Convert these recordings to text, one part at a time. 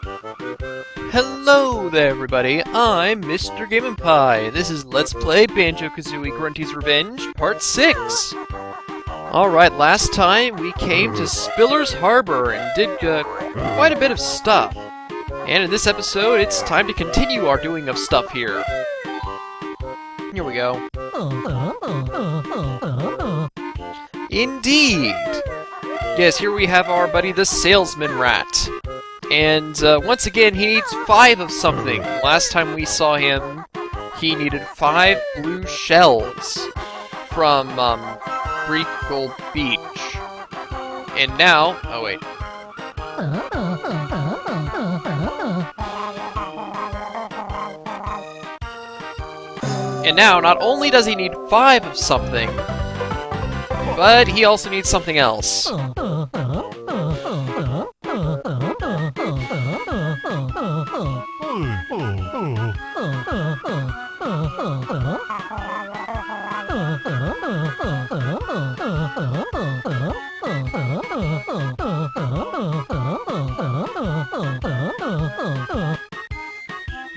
Hello there, everybody. I'm Mr. Game & Pie, and this is Let's Play Banjo Kazooie Gruntys Revenge, Part 6. Alright, last time we came to Spiller's Harbor and did quite a bit of stuff. And in this episode, it's time to continue our doing of stuff here. Here we go. Indeed! Yes, here we have our buddy the Salesman Rat. And once again, he needs 5 of something. Last time we saw him, he needed 5 blue shells from Brickle Beach. And now, oh wait. And now, not only does he need 5 of something, but he also needs something else.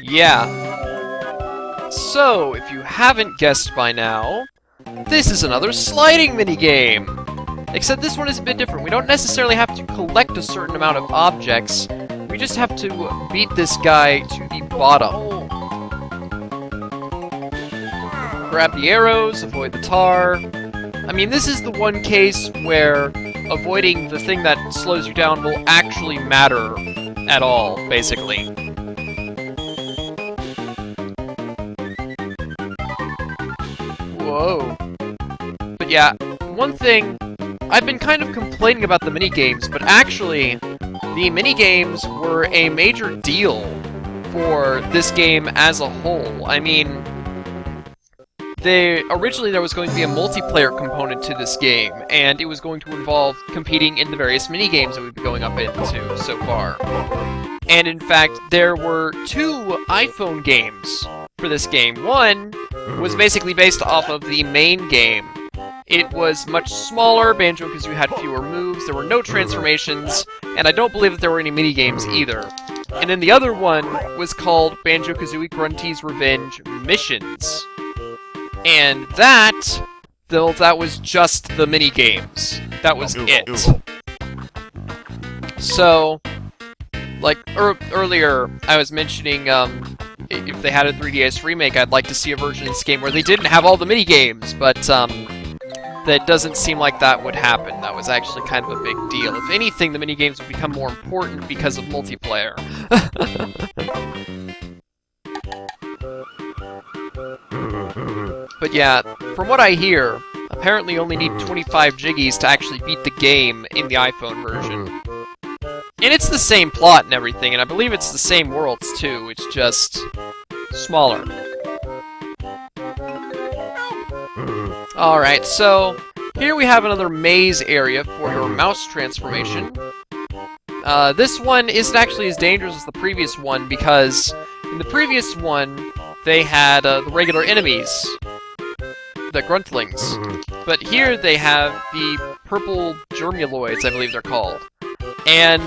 Yeah. So, if you haven't guessed by now, this is another sliding minigame! Except this one is a bit different. We don't necessarily have to collect a certain amount of objects. We just have to beat this guy to the bottom. Grab the arrows, avoid the tar. I mean, this is the one case where avoiding the thing that slows you down will actually matter at all, basically. Whoa. But yeah, one thing, I've been kind of complaining about the minigames, but actually, the minigames were a major deal for this game as a whole. I mean, originally there was going to be a multiplayer component to this game, and it was going to involve competing in the various minigames that we've been going up into so far. And in fact, there were 2 iPhone games for this game. One was basically based off of the main game. It was much smaller, Banjo Kazooie had fewer moves, there were no transformations, and I don't believe that there were any minigames either. And then the other one was called Banjo Kazooie Gruntys Revenge Missions. And that, though, that was just the minigames. That was it. So, like, earlier I was mentioning, if they had a 3DS remake, I'd like to see a version of this game where they didn't have all the minigames, but, that doesn't seem like that would happen. That was actually kind of a big deal. If anything, the minigames would become more important because of multiplayer. But yeah, from what I hear, apparently you only need 25 jiggies to actually beat the game in the iPhone version. And it's the same plot and everything, and I believe it's the same worlds too, it's just smaller. Alright, so here we have another maze area for your mouse transformation. This one isn't actually as dangerous as the previous one, because in the previous one, they had the regular enemies, the gruntlings. But here they have the purple germuloids, I believe they're called. And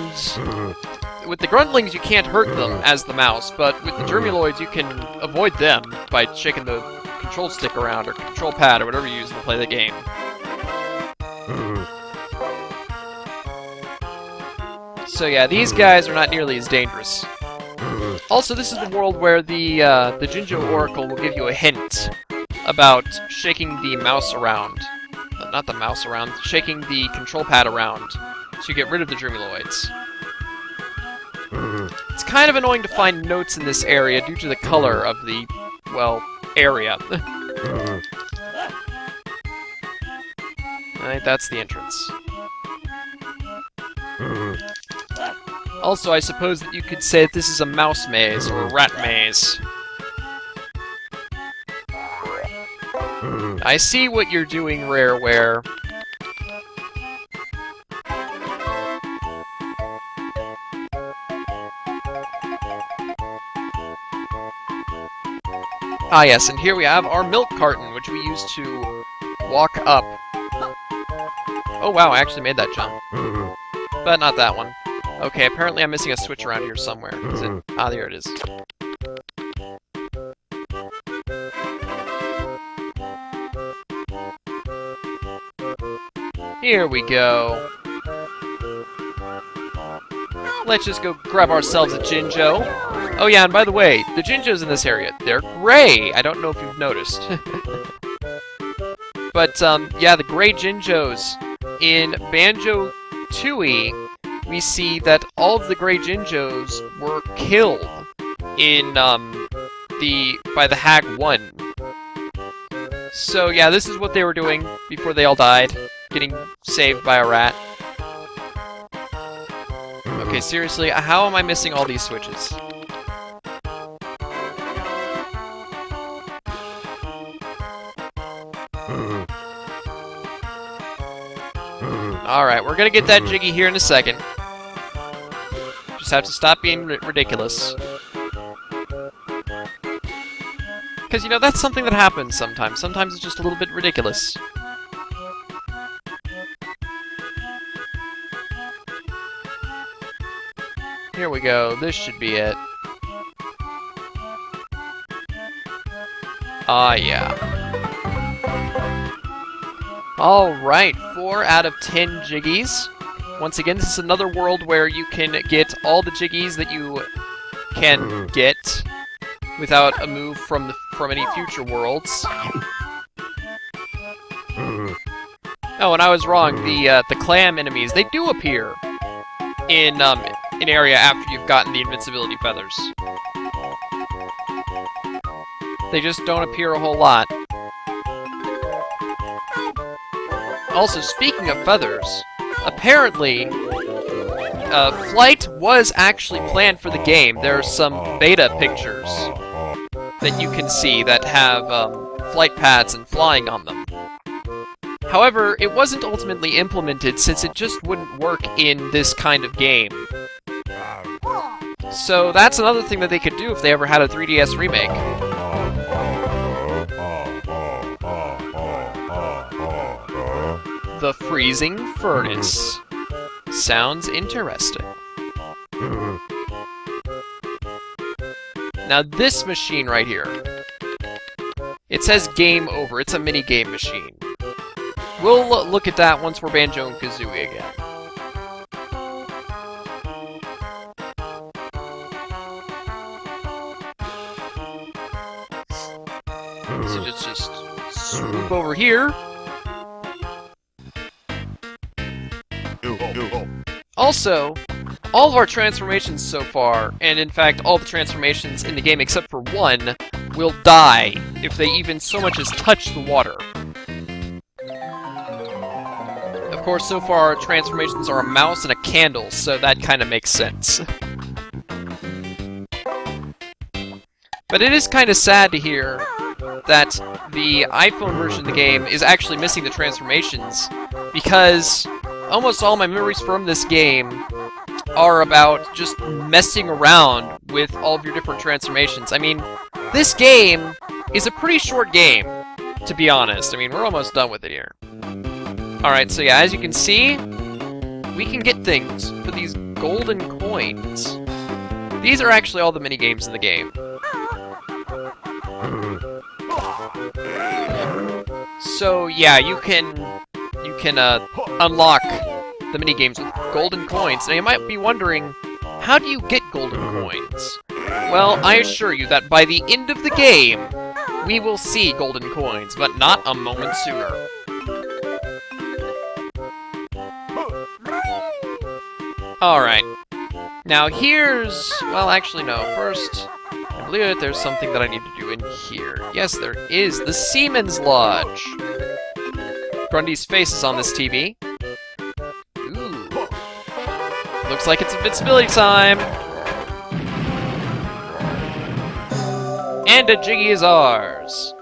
with the gruntlings, you can't hurt them as the mouse, but with the germuloids, you can avoid them by shaking the control stick around, or control pad, or whatever you use to play the game. So yeah, these guys are not nearly as dangerous. Also, this is the world where the Jinjo Oracle will give you a hint about shaking the mouse around. Not the mouse around, shaking the control pad around to get rid of the germuloids. It's kind of annoying to find notes in this area due to the color of the, well, area. Alright, that's the entrance. Also, I suppose that you could say that this is a mouse maze, or a rat maze. I see what you're doing, Rareware. Ah yes, and here we have our milk carton, which we use to walk up. Oh wow, I actually made that jump. But not that one. Okay, apparently I'm missing a switch around here somewhere. Is it? Ah, there it is. Here we go. Let's just go grab ourselves a Jinjo. Oh yeah, and by the way, the Jinjos in this area, they're gray. I don't know if you've noticed. But, yeah, the gray Jinjos in Banjo Kazooie, we see that all of the gray Jinjos were killed in, by the Hag 1. So, yeah, this is what they were doing before they all died, getting saved by a rat. Okay, seriously, how am I missing all these switches? Alright, we're gonna get that Jiggy here in a second. Just have to stop being ridiculous. Because, you know, that's something that happens sometimes. Sometimes it's just a little bit ridiculous. Here we go. This should be it. Ah, yeah. Alright, 4 out of 10 Jiggies. Once again, this is another world where you can get all the Jiggies that you can get without a move from any future worlds. Oh, and I was wrong. The clam enemies, they do appear in an area after you've gotten the invincibility feathers. They just don't appear a whole lot. Also, speaking of feathers, apparently, flight was actually planned for the game. There are some beta pictures that you can see that have flight paths and flying on them. However, it wasn't ultimately implemented since it just wouldn't work in this kind of game. So that's another thing that they could do if they ever had a 3DS remake. The freezing furnace. Sounds interesting. Now this machine right here, it says game over. It's a mini game machine. We'll look at that once we're Banjo and Kazooie again. So just swoop over here. Also, all of our transformations so far, and in fact all the transformations in the game except for one, will die if they even so much as touch the water. Of course, so far our transformations are a mouse and a candle, so that kind of makes sense. But it is kind of sad to hear that the iPhone version of the game is actually missing the transformations, because almost all my memories from this game are about just messing around with all of your different transformations. I mean, this game is a pretty short game, to be honest. I mean, we're almost done with it here. Alright, so yeah, as you can see, we can get things for these golden coins. These are actually all the mini-games in the game. So yeah, you can unlock the mini-games with golden coins. Now you might be wondering, how do you get golden coins? Well, I assure you that by the end of the game, we will see golden coins, but not a moment sooner. Alright. Now here's... well, actually no. First, I believe that there's something that I need to do in here. Yes, there is. The Seaman's Lodge. Grunty's face is on this TV. Ooh. Looks like it's invincibility time! And a Jiggy is ours!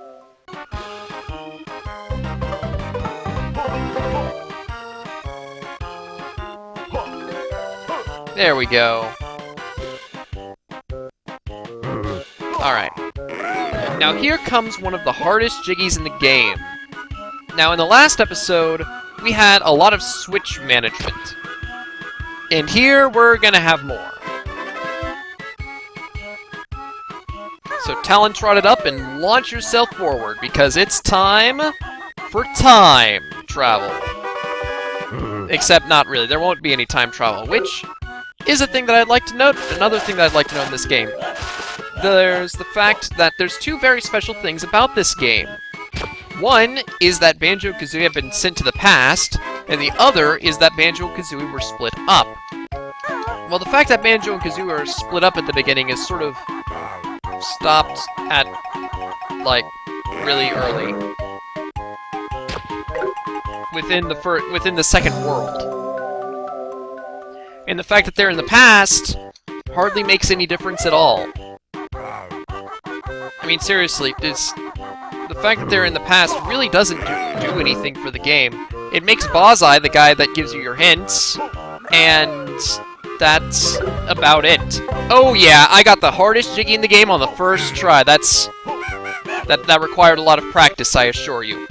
There we go. Alright. Now here comes one of the hardest Jiggies in the game. Now in the last episode, we had a lot of switch management. And here we're gonna have more. So talon trot it up and launch yourself forward, because it's time for time travel. Except not really, there won't be any time travel, which is a thing that I'd like to note. Another thing that I'd like to note in this game. There's the fact that there's two very special things about this game. One is that Banjo Kazooie have been sent to the past, and the other is that Banjo Kazooie were split up. Well, the fact that Banjo and Kazooie are split up at the beginning is sort of stopped at, like, really early. Within the second world. And the fact that they're in the past hardly makes any difference at all. I mean, seriously, the fact that they're in the past really doesn't do anything for the game. It makes Bozai the guy that gives you your hints, and that's about it. Oh yeah, I got the hardest Jiggy in the game on the first try. That required a lot of practice, I assure you.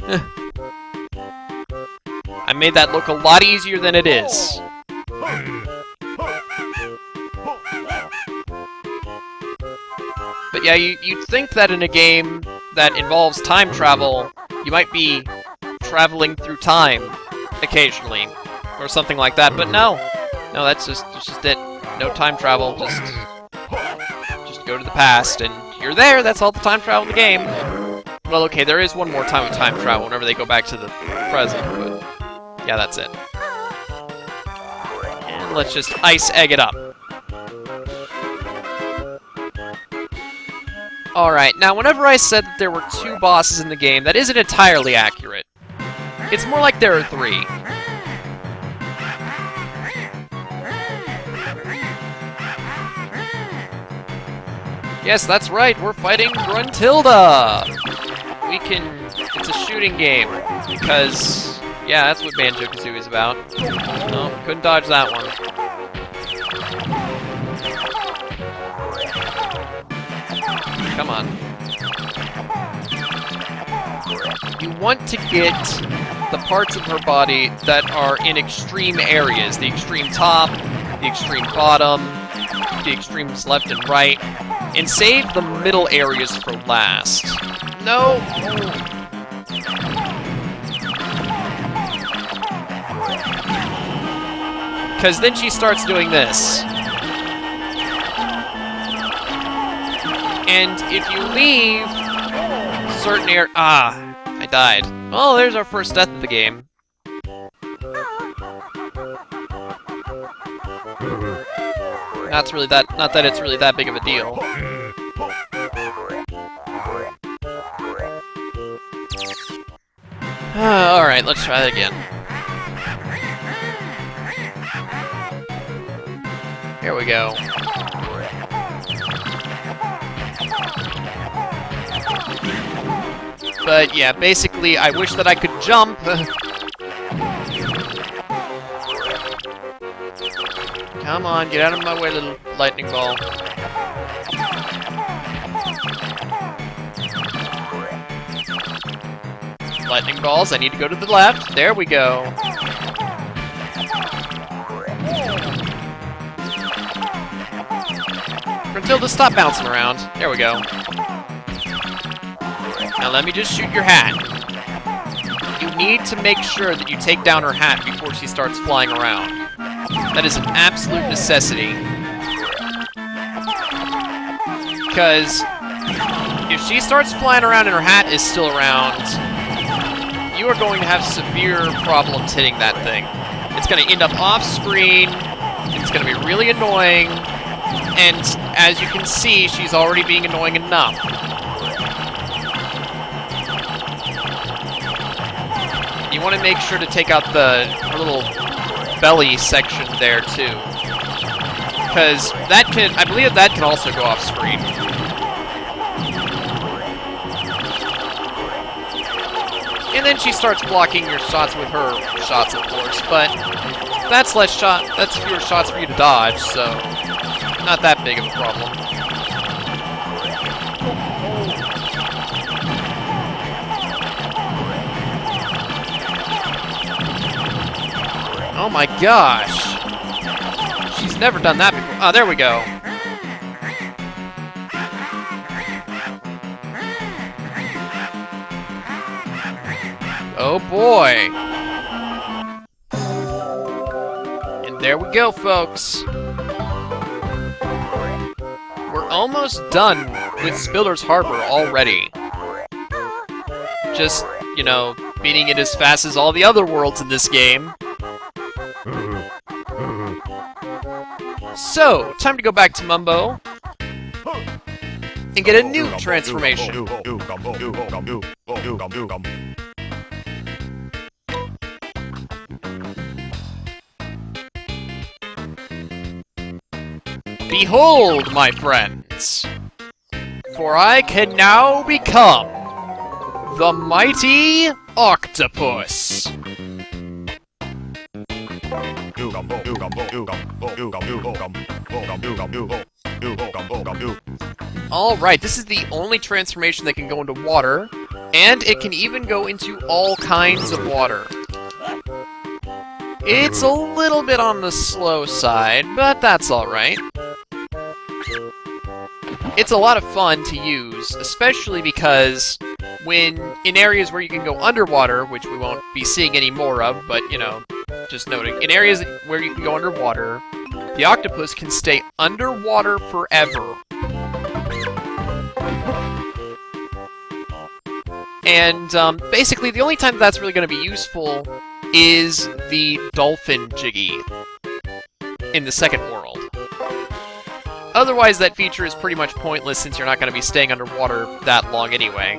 I made that look a lot easier than it is. But yeah, you'd think that in a game that involves time travel, you might be traveling through time occasionally, or something like that, but no. No, that's just it. No time travel, just go to the past, and you're there, that's all the time travel in the game. Well, okay, there is one more time of time travel whenever they go back to the present, but yeah, that's it. And let's just ice egg it up. Alright, now whenever I said that there were 2 bosses in the game, that isn't entirely accurate. It's more like there are 3. Yes, that's right, we're fighting Gruntilda! It's a shooting game, because, yeah, that's what Banjo Kazooie is about. No, couldn't dodge that one. Come on. You want to get the parts of her body that are in extreme areas. The extreme top, the extreme bottom, the extremes left and right, and save the middle areas for last. No! Because then she starts doing this. And if you leave certain I died. Well, there's our first death of the game. Not that it's really that big of a deal. Alright, let's try that again. Here we go. But yeah, basically, I wish that I could jump. Come on, get out of my way, little lightning ball. Lightning balls, I need to go to the left. There we go. Gruntilda, stop bouncing around. There we go. Now let me just shoot your hat. You need to make sure that you take down her hat before she starts flying around. That is an absolute necessity. Because if she starts flying around and her hat is still around, you are going to have severe problems hitting that thing. It's going to end up off-screen, it's going to be really annoying, and as you can see, she's already being annoying enough. You want to make sure to take out her little belly section there, too. Because I believe that can also go off-screen. And then she starts blocking your shots with her shots, of course, but that's fewer shots for you to dodge, so not that big of a problem. Oh my gosh! I've never done that before. Ah, there we go. Oh boy. And there we go, folks. We're almost done with Spiller's Harbor already. Just, you know, beating it as fast as all the other worlds in this game. So, time to go back to Mumbo and get a new transformation. Behold, my friends, for I can now become the mighty octopus. Alright, this is the only transformation that can go into water, and it can even go into all kinds of water. It's a little bit on the slow side, but that's alright. It's a lot of fun to use, especially because when in areas where you can go underwater, which we won't be seeing any more of, but, you know, just noting, in areas where you can go underwater, the octopus can stay underwater forever. And, basically, the only time that's really going to be useful is the dolphin jiggy in the second world. Otherwise, that feature is pretty much pointless since you're not going to be staying underwater that long anyway.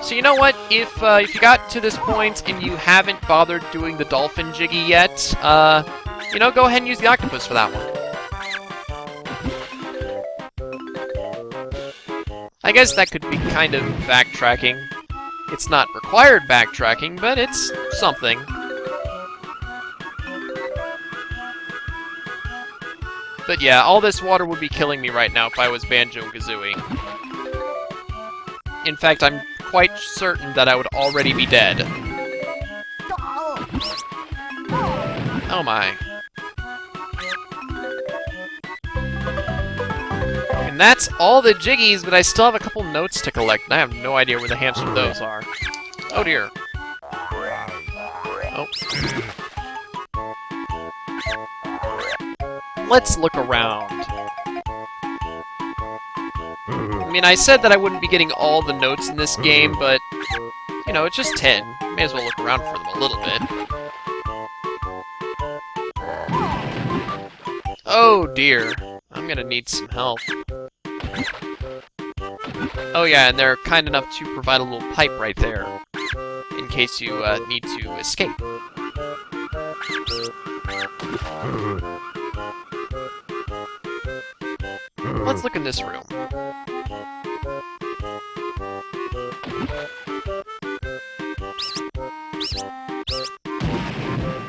So you know what? If you got to this point and you haven't bothered doing the dolphin jiggy yet, you know, go ahead and use the octopus for that one. I guess that could be kind of backtracking. It's not required backtracking, but it's something. But yeah, all this water would be killing me right now if I was Banjo Kazooie. In fact, I'm quite certain that I would already be dead. Oh my. And that's all the jiggies, but I still have a couple notes to collect, and I have no idea where the hamster those are. Oh dear. Oh. Let's look around. I mean, I said that I wouldn't be getting all the notes in this game, but, you know, it's just 10. May as well look around for them a little bit. Oh dear. I'm gonna need some help. Oh yeah, and they're kind enough to provide a little pipe right there, in case you need to escape. Let's look in this room.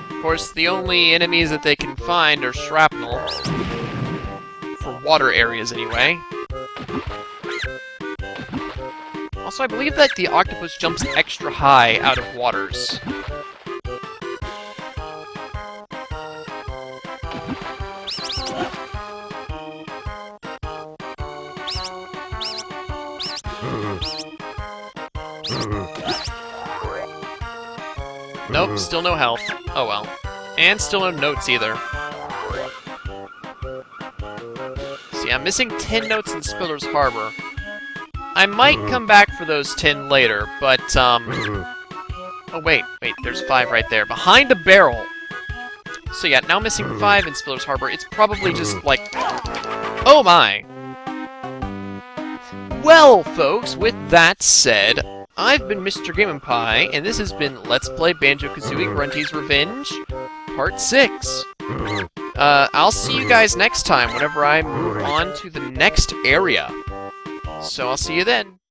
Of course, the only enemies that they can find are shrapnel. For water areas, anyway. Also, I believe that the octopus jumps extra high out of waters. Nope, still no health. Oh well. And still no notes either. See, I'm missing 10 notes in Spiller's Harbor. I might come back for those 10 later, but, oh, wait, there's 5 right there. Behind a barrel! So yeah, now missing 5 in Spiller's Harbor. It's probably just, like... Oh my! Well, folks, with that said, I've been Mr. Game & Pie, and this has been Let's Play Banjo Kazooie Grunty's Revenge, Part 6. I'll see you guys next time whenever I move on to the next area. So I'll see you then.